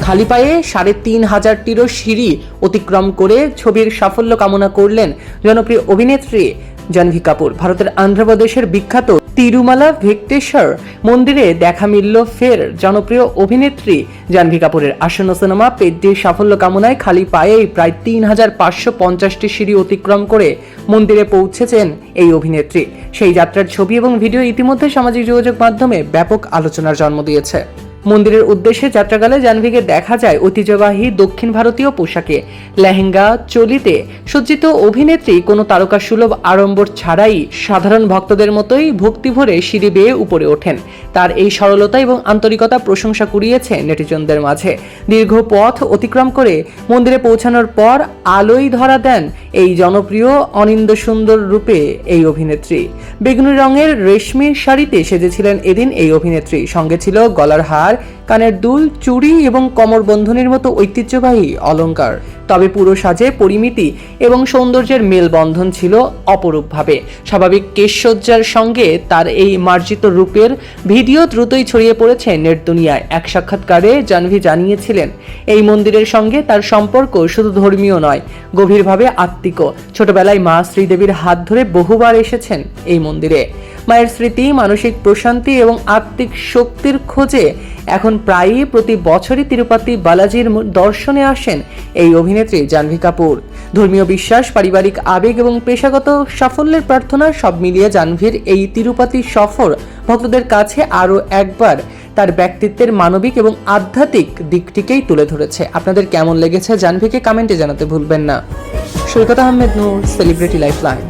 খালি পায়ে ৩,৫০০টিরও সিঁড়ি অতিক্রম করে ছবির সাফল্য কামনা করলেন জনপ্রিয় অভিনেত্রী জাহ্নবী কাপুর। ভারতের অন্ধ্রপ্রদেশের বিখ্যাত তিরুমালা ভেঙ্কটেশ্বর মন্দিরে দেখা মিলল ফের জনপ্রিয় অভিনেত্রী জাহ্নবী কাপুরের। আসন্ন সিনেমা পেড্ডির সাফল্য কামনায় খালি পায়েই প্রায় ৩,৫৫০টি সিঁড়ি অতিক্রম করে মন্দিরে পৌঁছেছেন এই অভিনেত্রী। সেই যাত্রার ছবি এবং ভিডিও ইতিমধ্যে সামাজিক যোগাযোগ মাধ্যমে ব্যাপক আলোচনার জন্ম দিয়েছে। মন্দিরের উদ্দেশ্যে যাত্রাকালে জাহ্নবীকে দেখা যায় ঐতিহ্যবাহী দক্ষিণ ভারতীয় পোশাকে, লেহেঙ্গা চোলিতে সজ্জিত অভিনেত্রী কোনো তারকা সুলভ আড়ম্বর ছাড়াই সাধারণ ভক্তদের মতোই ভক্তি ভরে সিঁড়ি বেয়ে উপরে ওঠেন। তার এই সরলতা এবং আন্তরিকতা প্রশংসা কুড়িয়েছে নেটিজনদের মাঝে। দীর্ঘ পথ অতিক্রম করে মন্দিরে পৌঁছানোর পর আলোয় ধরা দেন এই জনপ্রিয় অনিন্দ্য সুন্দর রূপে এই অভিনেত্রী। বেগুনি রঙের রেশমি শাড়িতে সেজেছিলেন এদিন এই অভিনেত্রী। সঙ্গে ছিল গলার হার, কানের দুল, চুড়ি এবং কোমরবন্ধনীর মতো ঐতিহ্যবাহী অলংকার। তবে পুরো সাজে পরিমিতি এবং সৌন্দর্যের মেলবন্ধন ছিল অপরূপভাবে। স্বাভাবিক কেশসজ্জার সঙ্গে তার এই মার্জিত রূপের ভিডিও দ্রুতই ছড়িয়ে পড়েছে নেট দুনিয়ায়। এক সাক্ষাৎকারে জাহ্নবী জানিয়েছিলেন, এই মন্দিরের সঙ্গে তার সম্পর্ক শুধু ধর্মীয় নয়, গভীরভাবে আত্মিকও। ছোটবেলায় মা শ্রীদেবীর হাত ধরে বহুবার এসেছেন এই মন্দিরে। মায়ের স্মৃতি, মানসিক প্রশান্তি এবং আত্মিক শক্তির খোঁজে এখন প্রায়ই প্রতি বছরই তিরুপতি বালাজির দর্শনে আসেন এই অভিনেত্রী জাহ্নবী কাপুর। ধর্মীয় বিশ্বাস, পারিবারিক আবেগ এবং পেশাগত সাফল্যের প্রার্থনা সব মিলিয়ে জাহ্নবীর এই তিরুপতি সফর ভক্তদের কাছে আরও একবার তার ব্যক্তিত্বের মানবিক এবং আধ্যাত্মিক দিকটিকেই তুলে ধরেছে। আপনাদের কেমন লেগেছে জাহ্নবীকে কমেন্টে জানাতে ভুলবেন না। সৈকত আহমেদ নূর, সেলিব্রিটি লাইফলাইন।